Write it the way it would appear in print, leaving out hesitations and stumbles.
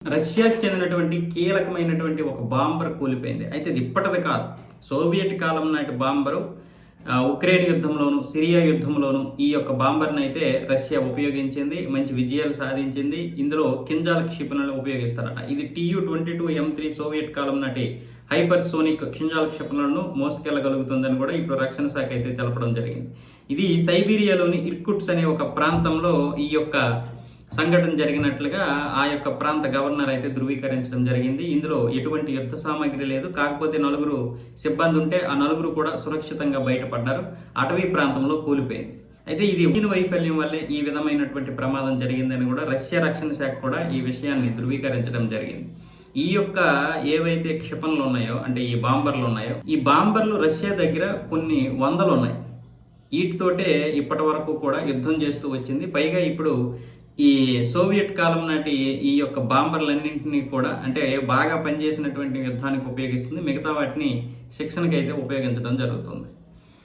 రష్యాకి చెందినటువంటి కీలకమైనటువంటి ఒక బాంబర్ కూలిపోయింది. అయితే ఇది ఇప్పటిది కాదు. సోవియట్ కాలం నాటి బాంబరు ఉక్రెయిన్ యుద్ధంలోను, సిరియా యుద్ధంలోను ఈ యొక్క బాంబర్‌ని అయితే రష్యా ఉపయోగించింది. మంచి విజయాలు సాధించింది. ఇందులో కింజాల్ క్షిపణులను ఉపయోగిస్తారట. ఇది TU-22M3 సోవియట్ కాలం నాటి హైపర్సోనిక్ కింజాల్ క్షిపణులను మోసుకెళ్లగలుగుతుందని కూడా ఇప్పుడు రక్షణ శాఖ అయితే తెలపడం జరిగింది. ఇది సైబీరియాలోని ఇర్కుట్స్ అనే ఒక ప్రాంతంలో ఈ యొక్క సంఘటన జరిగినట్లుగా ఆ యొక్క ప్రాంత గవర్నర్ అయితే ధృవీకరించడం జరిగింది. ఇందులో ఎటువంటి యుద్ధ సామాగ్రి లేదు. కాకపోతే నలుగురు సిబ్బంది ఉంటే ఆ నలుగురు కూడా సురక్షితంగా బయటపడ్డారు. అటవీ ప్రాంతంలో కూలిపోయింది. అయితే ఇది వైఫల్యం వల్లే ఈ విధమైనటువంటి ప్రమాదం జరిగిందని కూడా రష్యా రక్షణ శాఖ కూడా ఈ విషయాన్ని ధృవీకరించడం జరిగింది. ఈ యొక్క ఏవైతే క్షిపణులు ఉన్నాయో, అంటే ఈ బాంబర్లు ఉన్నాయో, ఈ బాంబర్లు రష్యా దగ్గర కొన్ని వందలు ఉన్నాయి. వీటితోటే ఇప్పటి వరకు కూడా యుద్ధం చేస్తూ వచ్చింది. పైగా ఇప్పుడు ఈ సోవియట్ కాలం నాటి ఈ యొక్క బాంబర్లన్నింటినీ కూడా అంటే బాగా పనిచేసినటువంటి యుద్ధానికి ఉపయోగిస్తుంది. మిగతా వాటిని శిక్షణకి అయితే ఉపయోగించడం జరుగుతుంది.